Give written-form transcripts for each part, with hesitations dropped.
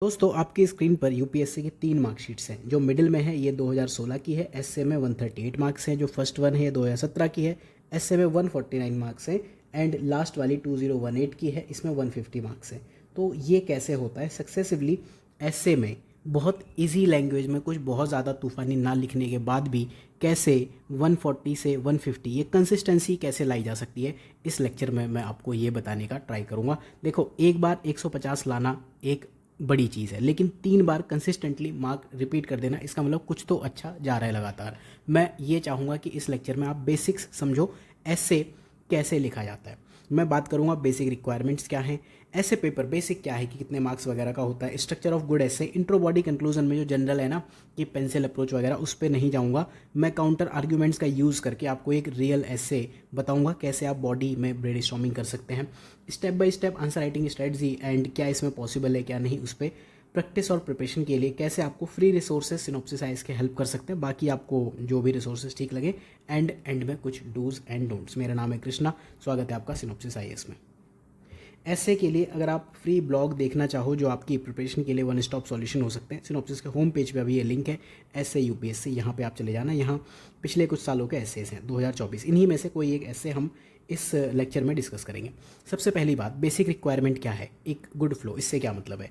दोस्तों आपकी स्क्रीन पर यूपीएससी की 3 मार्कशीट्स हैं। जो मिडिल में है ये 2016 की है, एसए में 138 मार्क्स हैं। जो फर्स्ट वन है ये 2017 की है, एसए में 149 मार्क्स हैं। एंड लास्ट वाली 2018 की है, इसमें 150 मार्क्स हैं। तो ये कैसे होता है सक्सेसिवली एसए में बहुत इजी लैंग्वेज में कुछ बहुत ज़्यादा तूफानी ना लिखने के बाद भी कैसे 140 से 150 ये कंसिस्टेंसी कैसे लाई जा सकती है, इस लेक्चर में मैं आपको ये बताने का ट्राई करूँगा। देखो, एक बार 150 लाना एक बड़ी चीज़ है, लेकिन 3 बार कंसिस्टेंटली मार्क रिपीट कर देना इसका मतलब कुछ तो अच्छा जा रहा है लगातार। मैं ये चाहूँगा कि इस लेक्चर में आप बेसिक्स समझो, ऐसे कैसे लिखा जाता है। मैं बात करूँगा बेसिक रिक्वायरमेंट्स क्या हैं, ऐसे पेपर बेसिक क्या है कि कितने मार्क्स वगैरह का होता है, स्ट्रक्चर ऑफ गुड ऐसे, इंट्रो बॉडी कंक्लूजन में जो जनरल है ना कि पेंसिल अप्रोच वगैरह, उस पर नहीं जाऊँगा। मैं काउंटर आर्ग्यूमेंट्स का यूज़ करके आपको एक रियल ऐसे बताऊँगा कैसे आप बॉडी में ब्रेनस्टॉर्मिंग कर सकते हैं, step by step answer writing strategy and क्या इसमें पॉसिबल है क्या नहीं, उस पर प्रैक्टिस और प्रिपरेशन के लिए कैसे आपको फ्री रिसोर्सेज सिनॉप्सिस साइज के हेल्प कर सकते हैं। बाकी आपको जो भी रिसोर्सेज ठीक लगे, एंड में कुछ डूज एंड डोंट्स। मेरा नाम है कृष्णा, स्वागत है आपका सिनॉप्सिस आईएएस में। ऐसे के लिए अगर आप फ्री ब्लॉग देखना चाहो जो आपकी प्रिपरेशन के लिए वन स्टॉप सॉल्यूशन हो सकते हैं, सिनॉप्सिस के होम पेज पे अभी ये लिंक है, ऐसे यूपीएससी, यहाँ पे आप चले जाना। यहाँ पिछले कुछ सालों के एसेस हैं 2024, इन्हीं में से कोई एक ऐसे हम इस लेक्चर में डिस्कस करेंगे। सबसे पहली बात, बेसिक रिक्वायरमेंट क्या है, एक गुड फ्लो। इससे क्या मतलब है,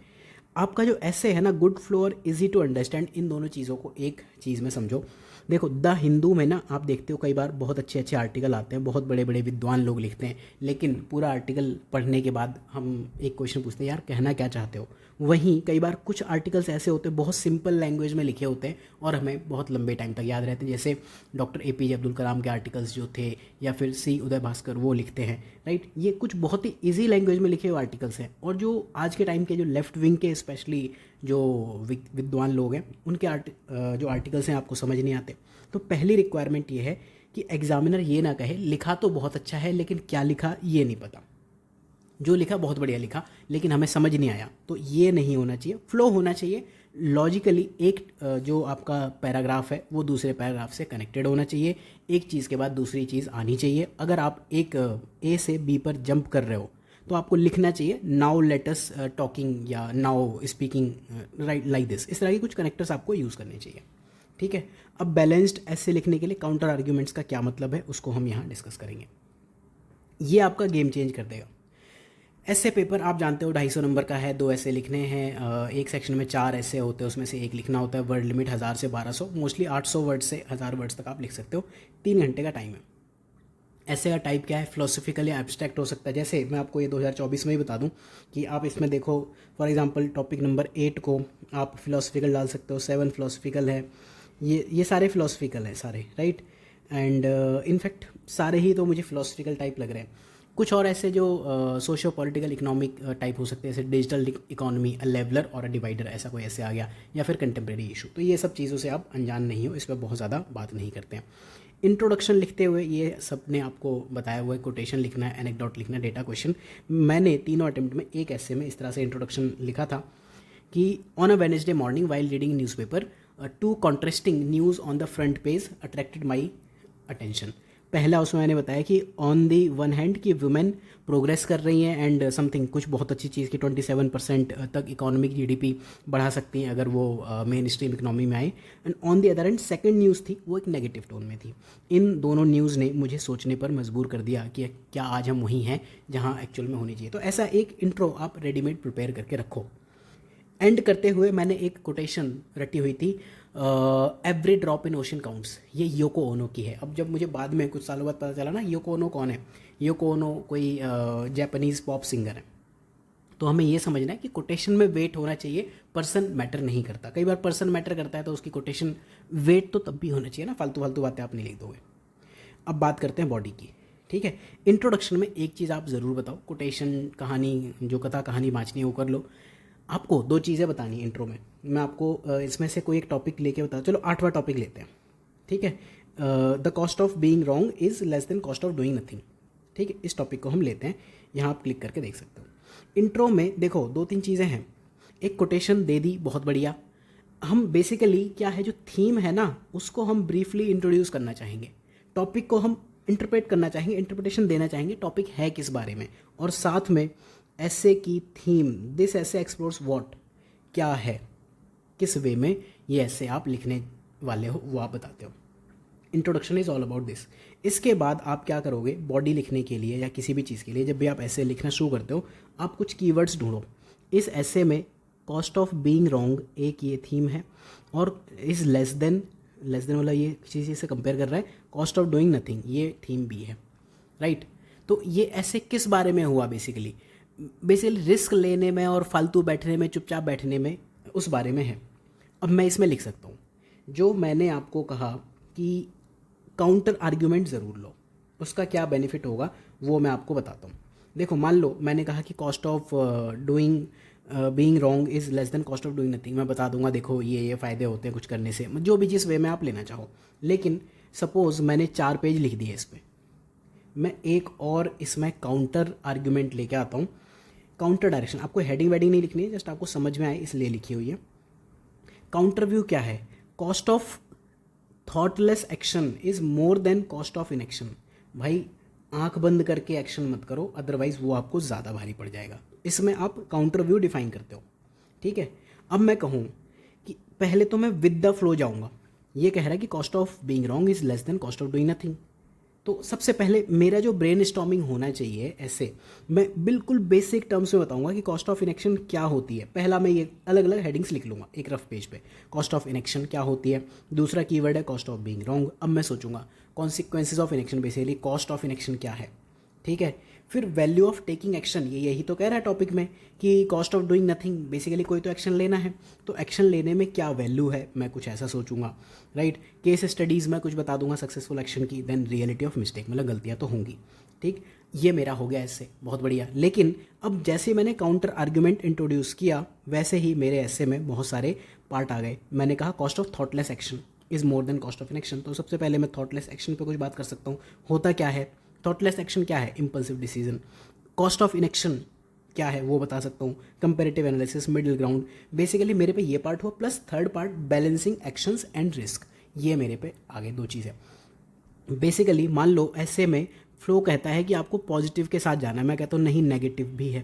आपका जो ऐसे है ना, गुड फ्लो और इजी टू अंडरस्टैंड, इन दोनों चीज़ों को एक चीज़ में समझो। देखो, द हिंदू में ना आप देखते हो कई बार बहुत अच्छे अच्छे आर्टिकल आते हैं, बहुत बड़े बड़े विद्वान लोग लिखते हैं, लेकिन पूरा आर्टिकल पढ़ने के बाद हम एक क्वेश्चन पूछते हैं, यार कहना क्या चाहते हो। वहीं कई बार कुछ आर्टिकल्स ऐसे होते हैं बहुत सिंपल लैंग्वेज में लिखे होते हैं और हमें बहुत लंबे टाइम तक याद रहते हैं, जैसे डॉक्टर एपीजे अब्दुल कलाम के आर्टिकल्स जो थे, या फिर सी उदय भास्कर वो लिखते हैं, राइट। ये कुछ बहुत ही ईजी लैंग्वेज में लिखे हुए आर्टिकल्स हैं, और जो आज के टाइम के जो लेफ्ट विंग के स्पेशली जो विद्वान लोग हैं उनके जो आर्टिकल्स हैं आपको समझ नहीं आते। तो पहली रिक्वायरमेंट ये है कि एग्जामिनर ये ना कहे लिखा तो बहुत अच्छा है लेकिन क्या लिखा ये नहीं पता, जो लिखा बहुत बढ़िया लिखा लेकिन हमें समझ नहीं आया। तो ये नहीं होना चाहिए, फ्लो होना चाहिए लॉजिकली। एक जो आपका पैराग्राफ है वो दूसरे पैराग्राफ से कनेक्टेड होना चाहिए, एक चीज़ के बाद दूसरी चीज़ आनी चाहिए। अगर आप एक ए से बी पर जंप कर रहे हो तो आपको लिखना चाहिए नाउ लेटस टॉकिंग या now speaking right like this, इस तरह के कुछ कनेक्टर्स आपको यूज़ करने चाहिए, ठीक है। अब बैलेंस्ड ऐसे लिखने के लिए काउंटर आर्ग्यूमेंट्स का क्या मतलब है उसको हम यहाँ डिस्कस करेंगे। ये आपका गेम चेंज कर देगा। ऐसे पेपर आप जानते हो 250 नंबर का है, 2 ऐसे लिखने हैं, एक सेक्शन में 4 ऐसे होते हैं, उसमें से एक लिखना होता है। वर्ड लिमिट 1000 से 1200, मोस्टली 800 वर्ड से 1000 वर्ड्स तक आप लिख सकते हो। 3 घंटे का टाइम है। ऐसे का टाइप क्या है, फिलोसफिकल या एब्स्ट्रैक्ट हो सकता है। जैसे मैं आपको ये 2024 में ही बता दूं कि आप इसमें देखो, फॉर एग्जांपल टॉपिक नंबर 8 को आप फिलोसफिकल डाल सकते हो, 7 फिलोसफिकल है, ये सारे फिलोसफिकल हैं सारे, राइट। एंड इनफैक्ट सारे ही तो मुझे फिलोसफिकल टाइप लग रहे हैं। कुछ और ऐसे जो सोशियो पॉलिटिकल इकोनॉमिक टाइप हो सकते हैं, जैसे डिजिटल इकोनॉमी, अ लेवलर और अ डिवाइडर, ऐसा कोई ऐसे आ गया, या फिर कंटेम्प्रेरी इशू। तो ये सब चीज़ों से आप अनजान नहीं हो, इस पर बहुत ज़्यादा बात नहीं करते हैं। इंट्रोडक्शन लिखते हुए ये सब ने आपको बताया हुआ है, कोटेशन लिखना है, एनेक्डोट लिखना है, डेटा क्वेश्चन। मैंने तीनों अटेम्प्ट में एक ऐसे में इस तरह से इंट्रोडक्शन लिखा था कि on a Wednesday morning while reading newspaper, to contrasting news on the front page attracted my attention. पहला उसमें मैंने बताया कि ऑन दी वन हैंड कि वुमेन प्रोग्रेस कर रही हैं एंड समथिंग कुछ बहुत अच्छी चीज़ की 27% तक इकोनॉमिक जीडीपी बढ़ा सकती हैं अगर वो मेन स्ट्रीम इकोनॉमी में आए। And on the other hand second news थी वो एक नेगेटिव टोन में थी। इन दोनों न्यूज़ ने मुझे सोचने पर मजबूर कर दिया कि क्या आज हम वहीं हैं जहाँ एक्चुअल में होनी चाहिए। तो ऐसा एक इंट्रो आप रेडीमेड प्रिपेयर करके रखो। एंड करते हुए मैंने एक कोटेशन रटी हुई थी, every drop in ocean counts, ये योको ओनो की है। अब जब मुझे बाद में कुछ सालों बाद पता चला ना योको ओनो कौन है, योको ओनो कोई जापानीज़ पॉप सिंगर है। तो हमें ये समझना है कि कोटेशन में वेट होना चाहिए, पर्सन मैटर नहीं करता। कई बार पर्सन मैटर करता है तो उसकी कोटेशन वेट तो तब भी होना चाहिए ना, फालतू फालतू बातें आप नहीं लिख दोगे। अब बात करते हैं बॉडी की, ठीक है। इंट्रोडक्शन में एक चीज़ आप ज़रूर बताओ, कोटेशन कहानी जो कथा कहानी बाँचनी है वो कर लो। आपको 2 चीज़ें बतानी है इंट्रो में। मैं आपको इसमें से कोई एक टॉपिक लेके बता, चलो 8वां टॉपिक लेते हैं, ठीक है। The cost of being wrong is less than cost of doing nothing, ठीक है। इस टॉपिक को हम लेते हैं, यहाँ आप क्लिक करके देख सकते हो। इंट्रो में देखो 2-3 चीज़ें हैं। एक कोटेशन दे दी, बहुत बढ़िया। हम बेसिकली क्या है, जो थीम है ना उसको हम ब्रीफली इंट्रोड्यूस करना चाहेंगे, टॉपिक को हम इंटरप्रेट करना चाहेंगे, इंटरप्रिटेशन देना चाहेंगे, टॉपिक है किस बारे में। और साथ में ऐसे की थीम, दिस ऐसे एक्सप्लोर्स व्हाट, क्या है, किस वे में ये ऐसे आप लिखने वाले हो वो आप बताते हो। Introduction is all about this. इसके बाद आप क्या करोगे, बॉडी लिखने के लिए या किसी भी चीज़ के लिए जब भी आप ऐसे लिखना शुरू करते हो, आप कुछ कीवर्ड्स ढूंढो। इस ऐसे में कॉस्ट ऑफ बीइंग रॉन्ग एक ये थीम है, और इज़ लेस देन वाला ये किसी चीज़ से कंपेयर कर रहा है, कॉस्ट ऑफ डूइंग नथिंग ये थीम भी है, राइट। तो ये ऐसे किस बारे में हुआ, बेसिकली रिस्क लेने में और फालतू बैठने में, चुपचाप बैठने में, उस बारे में है। अब मैं इसमें लिख सकता हूँ जो मैंने आपको कहा कि काउंटर आर्ग्यूमेंट ज़रूर लो, उसका क्या बेनिफिट होगा वो मैं आपको बताता हूँ। देखो, मान लो मैंने कहा कि cost of doing being wrong is less than cost of doing nothing. मैं बता दूंगा देखो ये फ़ायदे होते हैं कुछ करने से, जो भी जिस वे में आप लेना चाहो। लेकिन सपोज़ मैंने 4 पेज लिख दिए इस पर, मैं एक और इसमें काउंटर आर्ग्यूमेंट लेके आता हूँ। काउंटर डायरेक्शन, आपको हेडिंग वेडिंग नहीं लिखनी है, जस्ट आपको समझ में आए इसलिए लिखी हुई है। काउंटर व्यू क्या है, cost of thoughtless action is more than cost of inaction. भाई आंख बंद करके एक्शन मत करो, अदरवाइज वो आपको ज़्यादा भारी पड़ जाएगा। इसमें आप काउंटर व्यू डिफाइन करते हो, ठीक है। अब मैं कहूँ कि पहले तो मैं विद द फ्लो जाऊँगा। ये कह रहा है कि cost of being wrong is less than cost of doing nothing. तो सबसे पहले मेरा जो ब्रेन स्टॉर्मिंग होना चाहिए, ऐसे मैं बिल्कुल बेसिक टर्म्स में बताऊंगा कि कॉस्ट ऑफ इनएक्शन क्या होती है। पहला मैं ये अलग अलग हेडिंग्स लिख लूँगा एक रफ पेज पे, कॉस्ट ऑफ इनएक्शन क्या होती है। दूसरा कीवर्ड है कॉस्ट ऑफ बीइंग रॉन्ग। अब मैं सोचूंगा consequences of inaction, basically cost of inaction क्या है, ठीक है। फिर वैल्यू ऑफ टेकिंग एक्शन, ये यही तो कह रहा है टॉपिक में कि cost of doing nothing, basically कोई तो एक्शन लेना है, तो एक्शन लेने में क्या वैल्यू है, मैं कुछ ऐसा सोचूंगा, राइट। केस स्टडीज़ में कुछ बता दूंगा सक्सेसफुल एक्शन की। देन रियलिटी ऑफ मिस्टेक, मतलब गलतियाँ तो होंगी, ठीक। ये मेरा हो गया ऐसे, बहुत बढ़िया। लेकिन अब जैसे मैंने काउंटर आर्ग्यूमेंट इंट्रोड्यूस किया, वैसे ही मेरे ऐसे में बहुत सारे पार्ट आ गए। मैंने कहा cost of thoughtless action is more than cost of inaction, तो सबसे पहले मैं थॉटलेस एक्शन पे कुछ बात कर सकता हूँ। होता क्या है थॉटलेस एक्शन, क्या है, impulsive decision. Cost of inaction क्या है वो बता सकता हूँ, comparative analysis, middle ground. Basically मेरे पे ये पार्ट हुआ, plus third part balancing actions and risk, ये मेरे पे आगे 2 चीज़ें। बेसिकली मान लो ऐसे में फ्लो कहता है कि आपको पॉजिटिव के साथ जाना है, मैं कहता हूँ नहीं नेगेटिव भी है।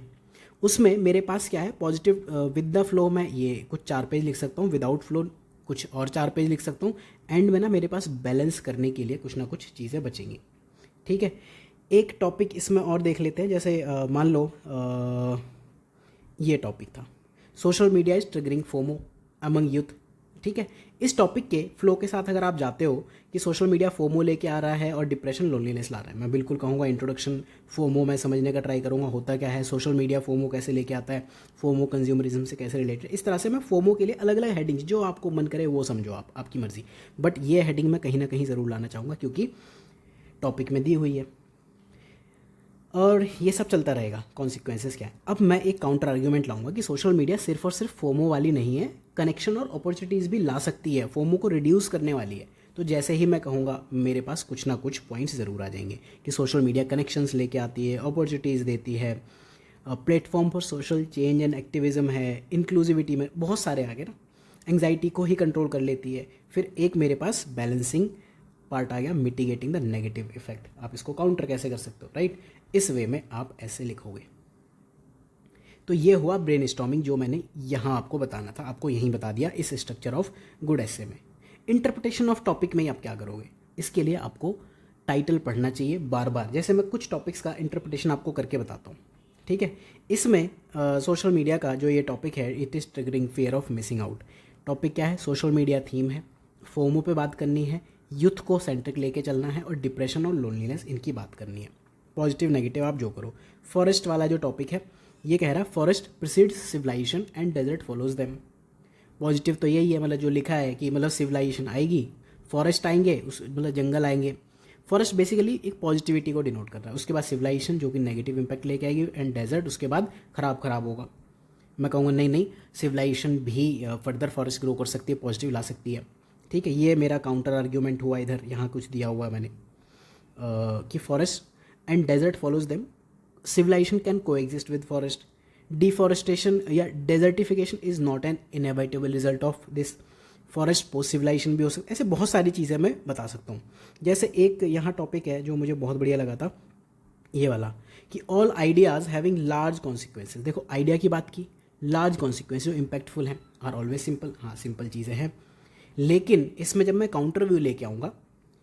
उसमें मेरे पास क्या है, पॉजिटिव विद द फ्लो में ये कुछ 4 पेज लिख सकता हूँ, विदाउट फ्लो कुछ और 4 पेज लिख सकता हूँ। एंड में ना मेरे पास बैलेंस करने के लिए कुछ ना कुछ चीज़ें बचेंगी, ठीक है। एक टॉपिक इसमें और देख लेते हैं, जैसे मान लो ये टॉपिक था, social media is triggering FOMO among youth, ठीक है। इस टॉपिक के फ्लो के साथ अगर आप जाते हो कि सोशल मीडिया फोमो लेके आ रहा है और डिप्रेशन लोनलीनेस ला रहा है, मैं बिल्कुल कहूँगा इंट्रोडक्शन फोमो मैं समझने का ट्राई करूँगा, होता क्या है, सोशल मीडिया फोमो कैसे लेके आता है, फोमो कंज्यूमरिज्म से कैसे रिलेटेड। इस तरह से मैं फोमो के लिए अलग अलग हेडिंग्स, जो आपको मन करे वो समझो, आप आपकी मर्जी। बट ये हेडिंग मैं कहीं ना कहीं ज़रूर लाना चाहूँगा क्योंकि टॉपिक में दी हुई है, और ये सब चलता रहेगा। कॉन्सिक्वेंसेस क्या है, अब मैं एक काउंटर आर्ग्यूमेंट लाऊंगा कि सोशल मीडिया सिर्फ और सिर्फ फोमो वाली नहीं है, कनेक्शन और अपॉर्चुनिटीज़ भी ला सकती है, फोमो को रिड्यूस करने वाली है। तो जैसे ही मैं कहूँगा मेरे पास कुछ ना कुछ पॉइंट्स ज़रूर आ जाएंगे कि सोशल मीडिया कनेक्शंस लेके आती है, अपॉर्चुनिटीज़ देती है, platform for social change and activism है, इंक्लूसिविटी में बहुत सारे आगे ना, एंग्जाइटी को ही कंट्रोल कर लेती है। फिर एक मेरे पास बैलेंसिंग पार्ट आ गया, मिटिगेटिंग द नेगेटिव इफेक्ट, आप इसको काउंटर कैसे कर सकते हो, राइट। इस वे में आप ऐसे लिखोगे। तो ये हुआ ब्रेनस्टॉर्मिंग जो मैंने यहाँ आपको बताना था, आपको यहीं बता दिया इस स्ट्रक्चर ऑफ गुड एसे में। इंटरप्रिटेशन ऑफ टॉपिक में आप क्या करोगे, इसके लिए आपको टाइटल पढ़ना चाहिए बार बार। जैसे मैं कुछ टॉपिक्स का इंटरप्रिटेशन आपको करके बताता हूँ, ठीक है। इसमें सोशल मीडिया का जो ये टॉपिक है, it is triggering fear of missing out. Topic क्या है, सोशल मीडिया थीम है, फोमो पे बात करनी है, यूथ को सेंट्रिक लेके चलना है, और डिप्रेशन और लोनलीनेस इनकी बात करनी है। पॉजिटिव नेगेटिव आप जो करो। फॉरेस्ट वाला जो टॉपिक है ये कह रहा है forest precedes civilization and desert follows them. Positive तो यही है, मतलब जो लिखा है कि मतलब सिविलाइजेशन आएगी, फॉरेस्ट आएंगे, उस मतलब जंगल आएंगे। फॉरेस्ट बेसिकली एक पॉजिटिविटी को डिनोट कर रहा है, उसके बाद सिविलाइजेशन जो कि नेगेटिव इंपैक्ट लेके आएगी, एंड डेजर्ट उसके बाद खराब होगा। मैं कहूँगा नहीं, सिविलाइजेशन भी फर्दर फॉरेस्ट ग्रो कर सकती है, पॉजिटिव ला सकती है, ठीक है। ये मेरा काउंटर आर्ग्यूमेंट हुआ। इधर यहाँ कुछ दिया हुआ है मैंने कि forest and desert follows them, civilization can coexist with forest, deforestation या desertification is not an inevitable result of this, forest post civilization भी हो सकता है। ऐसे बहुत सारी चीज़ें मैं बता सकता हूँ। जैसे एक यहाँ टॉपिक है जो मुझे बहुत बढ़िया लगा था, ये वाला कि all ideas having large consequences. देखो आइडिया की बात की, लार्ज कॉन्सिक्वेंस जो इम्पैक्टफुल हैं आर ऑलवेज सिंपल, हाँ सिंपल चीज़ें हैं। लेकिन इसमें जब मैं काउंटर व्यू लेके आऊँगा,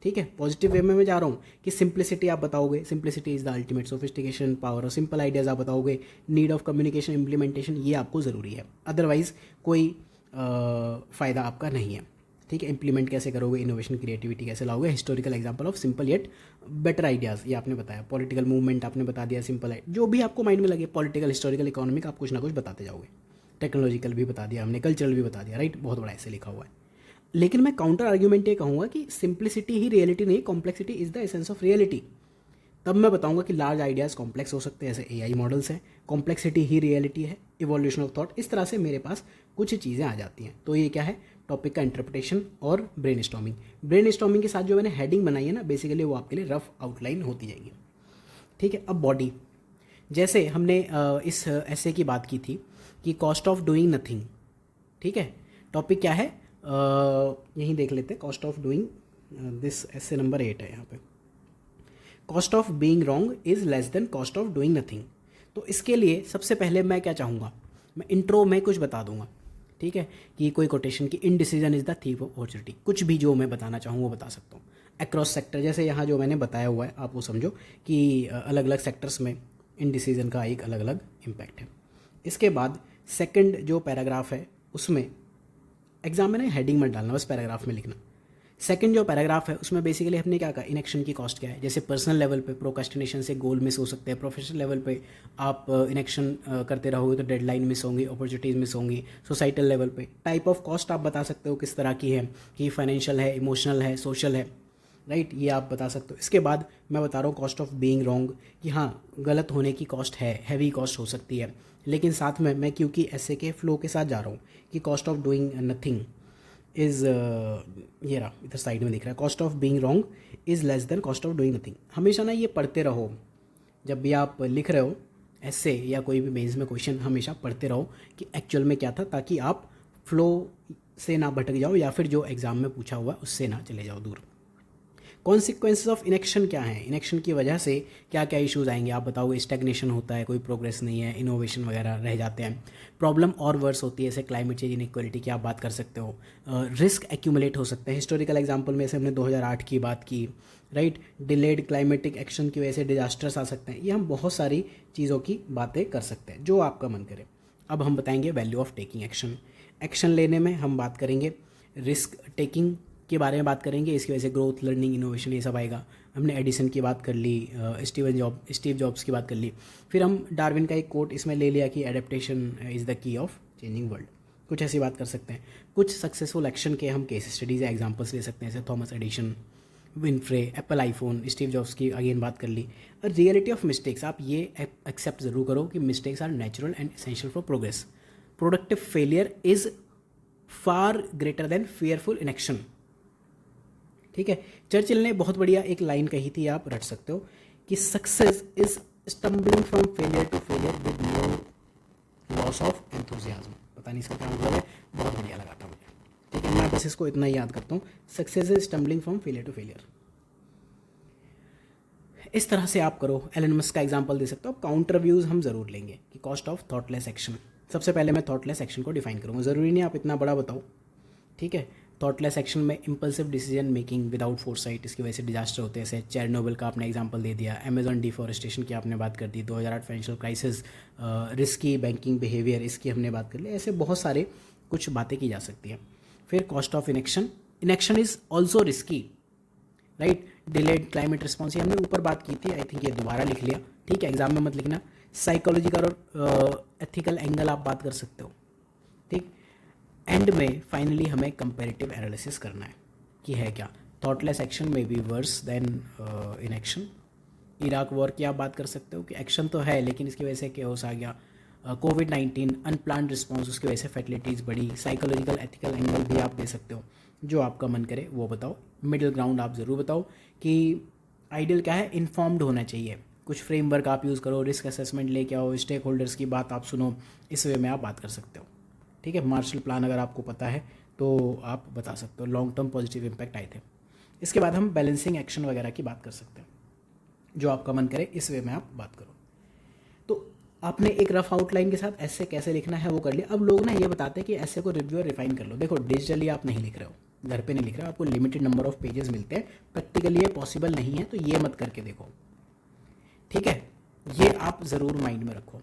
ठीक है, पॉजिटिव वे में मैं जा रहा हूँ कि सिंप्लिसिटी आप बताओगे, simplicity is the ultimate sophistication, power of simple ideas आप बताओगे, नीड ऑफ कम्युनिकेशन इम्प्लीमेंटेशन, ये आपको ज़रूरी है, अदरवाइज़ कोई फ़ायदा आपका नहीं है। ठीक है, इंप्लीमेंट कैसे करोगे, इनोवेशन क्रिएटिविटी कैसे लाओगे, historical example of simple yet better ideas, ये आपने बताया, पॉलिटिकल मूवमेंट आपने बता दिया, सिंपल है जो भी आपको माइंड में लगे, पॉलिटिकल, हिस्टोरिकल, इकोनॉमिक, आप कुछ ना कुछ बताते जाओगे, टेक्नोलॉजिकल भी बता दिया हमने, कल्चरल भी बता दिया, राइट, बहुत बड़ा ऐसे लिखा हुआ है। लेकिन मैं काउंटर आर्ग्यूमेंट ये कहूँगा कि सिंप्लिसिटी ही रियलिटी नहीं, complexity is the essence of reality. तब मैं बताऊंगा कि लार्ज आइडियाज़ कॉम्प्लेक्स हो सकते हैं, ऐसे एआई मॉडल्स हैं, कॉम्प्लेक्सिटी ही रियलिटी है, इवोल्यूशन ऑफ थॉट, इस तरह से मेरे पास कुछ चीज़ें आ जाती हैं। तो ये क्या है, टॉपिक का इंटरप्रिटेशन और ब्रेन स्टॉर्मिंग। ब्रेन स्टॉर्मिंग के साथ जो मैंने हेडिंग बनाई है ना, बेसिकली वो आपके लिए रफ आउटलाइन होती जाएगी। ठीक है, अब बॉडी, जैसे हमने इस ऐसे की बात की थी कि कॉस्ट ऑफ डूइंग नथिंग, ठीक है, टॉपिक क्या है, यहीं देख लेते हैं, कॉस्ट ऑफ डूइंग, दिस ऐसे नंबर 8 है यहाँ पे, cost of being wrong is less than cost of doing nothing. तो इसके लिए सबसे पहले मैं क्या चाहूँगा, मैं इंट्रो में कुछ बता दूंगा, ठीक है, कि कोई कोटेशन की indecision is the thief of opportunity, कुछ भी जो मैं बताना चाहूँ वो बता सकता हूँ। अक्रॉस सेक्टर, जैसे यहाँ जो मैंने बताया हुआ है आप वो समझो कि अलग अलग सेक्टर्स में इनडिसीजन का एक अलग अलग इम्पैक्ट है। इसके बाद सेकंड जो पैराग्राफ है उसमें एग्जाम में ना हेडिंग मत डालना, बस पैराग्राफ में लिखना। सेकंड जो पैराग्राफ है उसमें बेसिकली हमने क्या कहा, इनेक्शन की कॉस्ट क्या है, जैसे पर्सनल लेवल पे प्रोक्रेस्टिनेशन से गोल मिस हो सकते हैं, प्रोफेशनल लेवल पे आप इनेक्शन करते रहोगे तो डेडलाइन मिस होंगी, अपॉर्चुनिटीज़ मिस होंगी, सोसाइटल लेवल पे टाइप ऑफ कॉस्ट आप बता सकते हो किस तरह की है, कि फाइनेंशियल है, इमोशनल है, सोशल है, राइट, ये आप बता सकते हो। इसके बाद मैं बता रहा हूँ कॉस्ट ऑफ बीइंग रॉन्ग, कि हाँ गलत होने की कॉस्ट है, हैवी कॉस्ट हो सकती है, लेकिन साथ में मैं क्योंकि ऐसे के फ्लो के साथ जा रहा हूँ कि cost of doing nothing is, ये रहा इधर साइड में दिख रहा है, cost of being wrong is less than cost of doing nothing. हमेशा ना ये पढ़ते रहो, जब भी आप लिख रहे हो ऐसे या कोई भी मेंस में क्वेश्चन, हमेशा पढ़ते रहो कि एक्चुअल में क्या था, ताकि आप फ्लो से ना भटक जाओ या फिर जो एग्ज़ाम में पूछा हुआ उससे ना चले जाओ दूर। कॉन्सिक्वेंसेस ऑफ इनेक्शन क्या है, इनेक्शन की वजह से क्या क्या इश्यूज आएंगे आप बताओगे, स्टैग्नेशन होता है, कोई प्रोग्रेस नहीं है, इनोवेशन वगैरह रह जाते हैं, प्रॉब्लम और वर्स होती है, जैसे क्लाइमेट चेंज, इनइक्वालिटी की आप बात कर सकते हो, रिस्क एक्यूमुलेट हो सकते हैं, हिस्टोरिकल एग्जाम्पल में से हमने 2008 की बात की, राइट, डिलेड क्लाइमेटिक एक्शन की वजह से डिजास्टर्स आ सकते हैं, ये हम बहुत सारी चीज़ों की बातें कर सकते हैं जो आपका मन करे। अब हम बताएंगे value of taking action, action लेने में हम बात करेंगे रिस्क टेकिंग के बारे में बात करेंगे, इसकी वजह से ग्रोथ, लर्निंग, इनोवेशन ये सब आएगा। हमने एडिसन की बात कर ली, स्टीव जॉब्स की बात कर ली, फिर हम डार्विन का एक कोट इसमें ले लिया कि adaptation is the key of changing world, कुछ ऐसी बात कर सकते हैं। कुछ सक्सेसफुल एक्शन के हम केस स्टडीज़ या एग्जाम्पल्स ले सकते हैं, जैसे Thomas Edison, Winfrey, Apple iPhone, Steve jobs की अगेन बात कर ली। रियलिटी ऑफ मिस्टेक्स, आप ये एक्सेप्ट ज़रूर करो कि mistakes are natural and essential for progress. Productive failure is far greater than fearful inaction, ठीक है। चर्चिल ने बहुत बढ़िया एक लाइन कही थी, आप रट सकते हो कि success is stumbling from failure to failure with no loss of enthusiasm. पता नहीं इसका क्या मतलब है, बहुत बढ़िया लगा था मुझे, ठीक है, मैं बस इसको इतना ही याद करता हूँ, success is stumbling from failure to failure. इस तरह से आप करो। एलन मस्क का एग्जांपल दे सकते हो। काउंटर व्यूज हम जरूर लेंगे कि कॉस्ट ऑफ थॉटलेस एक्शन। सबसे पहले मैं थॉटलेस एक्शन को डिफाइन करूँगा, ज़रूरी नहीं आप इतना बड़ा बताओ, ठीक है। थॉटलेस एक्शन में impulsive decision making without foresight, इसकी वजह से डिजास्टर होते हैं, जैसे चेरनोबिल का आपने एग्जांपल दे दिया, अमेजॉन डिफॉरेस्टेशन की आपने बात कर दी, 2008 financial crisis, risky banking behaviour, इसकी हमने बात कर ली। ऐसे बहुत सारे कुछ बातें की जा सकती हैं। फिर cost of inaction, inaction is also risky, right. Delayed climate response, हमने ऊपर बात की थी, आई थिंक ये दोबारा लिख लिया, ठीक है, एग्जाम में मत लिखना। साइकोलॉजिकल और एथिकल एंगल आप बात कर सकते हो, ठीक। एंड में फाइनली हमें कंपैरेटिव एनालिसिस करना है कि है क्या, थॉटलेस एक्शन में B worse than inaction. Iraq war की आप बात कर सकते हो कि एक्शन तो है लेकिन इसकी वजह से केओस आ गया। कोविड-19 अनप्लान्ड रिस्पॉन्स, उसकी वजह से फैटिलिटीज़ बढ़ी। साइकोलॉजिकल एथिकल एंगल भी आप दे सकते हो, जो आपका मन करे वो बताओ। मिडिल ग्राउंड आप ज़रूर बताओ कि आइडियल क्या है, इन्फॉर्म्ड होना चाहिए। कुछ फ्रेमवर्क आप यूज़ करो, रिस्क असेसमेंट लेके आओ, स्टेक होल्डर्स की बात आप सुनो, इस वे में आप बात कर सकते हो, ठीक है। मार्शल प्लान अगर आपको पता है तो आप बता सकते हो, लॉन्ग टर्म पॉजिटिव इम्पैक्ट आए थे। इसके बाद हम बैलेंसिंग एक्शन वगैरह की बात कर सकते हैं, जो आपका मन करे इस वे में आप बात करो। तो आपने एक रफ आउटलाइन के साथ ऐसे कैसे लिखना है वो कर लिया। अब लोग ना ये बताते हैं कि ऐसे को रिव्यू और रिफाइन कर लो। देखो डिजिटली आप नहीं लिख रहे हो, घर पे नहीं लिख रहे हो, आपको लिमिटेड नंबर ऑफ पेजेस मिलते हैं, प्रैक्टिकली ये पॉसिबल नहीं है, तो ये मत करके देखो, ठीक है। ये आप ज़रूर माइंड में रखो।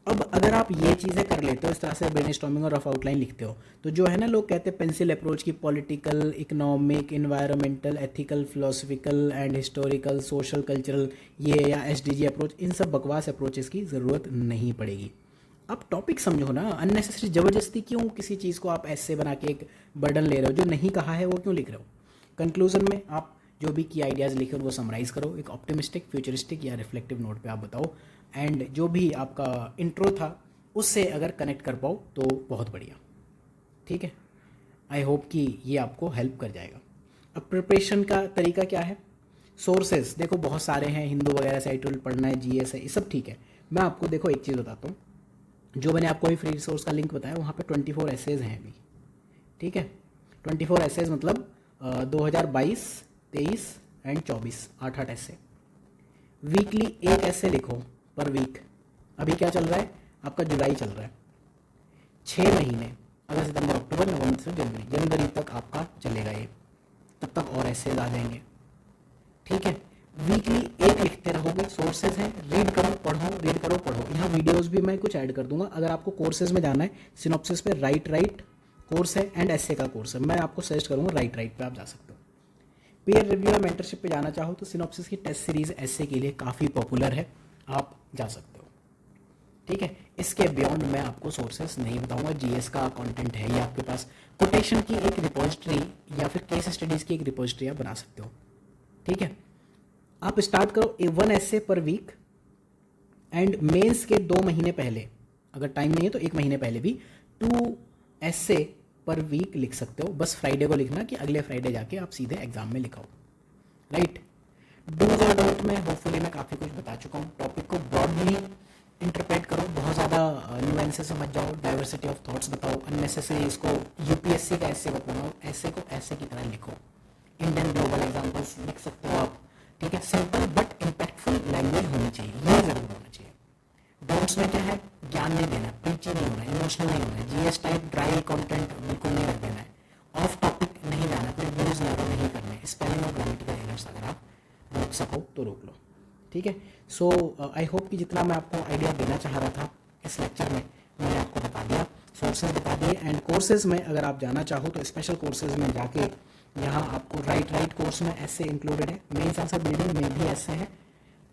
अब अगर आप ये चीज़ें कर लेते हो, इस तरह से ब्रेनस्टॉर्मिंग और रफ आउटलाइन लिखते हो, तो जो है ना, लोग कहते हैं पेंसिल अप्रोच की political, economic, environmental, ethical, philosophical and historical, social, cultural, ये या एसडीजी अप्रोच, इन सब बकवास अप्रोचेस की ज़रूरत नहीं पड़ेगी। आप टॉपिक समझो ना, अननेसेसरी ज़बरदस्ती क्यों किसी चीज़ को आप ऐसे बना के एक बर्डन ले रहे हो, जो नहीं कहा है वो क्यों लिख रहे हो। कंक्लूजन में आप जो भी की आइडियाज़ लिखे उनको समराइज़ करो, एक ऑप्टिमिस्टिक, फ्यूचरिस्टिक या रिफ्लेक्टिव नोट पे आप बताओ, एंड जो भी आपका इंट्रो था उससे अगर कनेक्ट कर पाओ तो बहुत बढ़िया, ठीक है। आई होप कि ये आपको हेल्प कर जाएगा। अब प्रिपरेशन का तरीका क्या है, सोर्सेज देखो बहुत सारे हैं, हिंदू वगैरह से आई पढ़ना है, जीएस है, ये सब ठीक है। मैं आपको देखो एक चीज़ बताता हूँ, जो मैंने आपको भी फ्री रिसोर्स का लिंक बताया, वहाँ पे 24 एसेज हैं अभी, ठीक है। 24 एसेज मतलब 2022, 23 एंड 24, 8 ऐसे। वीकली एक ऐसे लिखो पर वीक। अभी क्या चल रहा है आपका, जुलाई चल रहा है, 6 महीने, अगस्त, सितंबर, अक्टूबर, नवंबर से जनवरी तक आपका चलेगा ये, तब तक और ऐसे आ जाएंगे, ठीक है। वीकली एक लिखते रहोगे, सोर्सेज हैं, रीड करो पढ़ो, रीड करो पढ़ो। यहाँ वीडियोस भी मैं कुछ ऐड कर दूंगा। अगर आपको कोर्सेज में जाना है, सिनॉप्सिस पे राइट कोर्स है एंड एसे का कोर्स है, मैं आपको सजेस्ट करूँगा राइट पे आप जा सकते हो। पीयर रिव्यू या मेंटरशिप पे जाना चाहो तो सिनॉप्सिस की टेस्ट सीरीज एसे के लिए काफ़ी पॉपुलर है, आप जा सकते हो, ठीक है। इसके बियॉन्ड मैं आपको सोर्सेस नहीं बताऊंगा। जीएस का कंटेंट है, या आपके पास कोटेशन की एक रिपोजिटरी या फिर केस स्टडीज़ की एक रिपोजिटरी आप बना सकते हो, ठीक है। आप स्टार्ट करो 1 ऐसे पर वीक, एंड मेंस के 2 महीने पहले, अगर टाइम नहीं है तो 1 महीने पहले भी 2 ऐसे पर वीक लिख सकते हो। बस फ्राइडे को लिखना कि अगले फ्राइडे जाके आप सीधे एग्जाम में लिखाओ, राइट। डूज और डोंट में होपफुली मैं काफ़ी कुछ बता चुका हूँ। टॉपिक को ब्रॉडली इंटरप्रेट करो, बहुत ज़्यादा न्यूएंसेस से मत जाओ, डाइवर्सिटी ऑफ थॉट्स बताओ, अननेसेसरी इसको यूपीएससी का ऐसे मत बनाओ, ऐसे को ऐसे की तरह लिखो। इंडियन ग्लोबल एग्जाम्पल्स लिख सकते हो आप, ठीक है। सिंपल बट इम्पैक्टफुल लैंग्वेज होनी चाहिए, ये जरूर होना चाहिए। डोंट्स में क्या है, ज्ञान नहीं देना, प्रीची नहीं होना, इमोशनल नहीं होना, जीएस टाइप ड्राई कंटेंट बिल्कुल नहीं रख देना है, ऑफ टॉपिक नहीं जाना, फिर व्यूज नहीं करने, स्पेलिंग और ग्रामेटिकल एरर्स अगर आप रोक सको तो रोक लो, ठीक है। सो आई होप कि जितना मैं आपको आइडिया देना चाह रहा था इस लेक्चर में मैंने आपको बता दिया, सोर्सेज बता दिए। एंड कोर्सेज में अगर आप जाना चाहो तो स्पेशल कोर्सेज में जाके यहाँ आपको राइट कोर्स में ऐसे इंक्लूडेड है, मेंस आंसर बिल्डिंग में भी ऐसे है,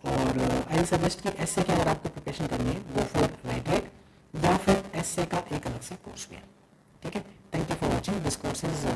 और आई सजेस्ट कि ऐसे की अगर आपको प्रिपरेशन करनी है गो फॉर राइट या फिर ऐसे का एक अलग सा कोर्स भी है, ठीक है। Thank you for watching, this course is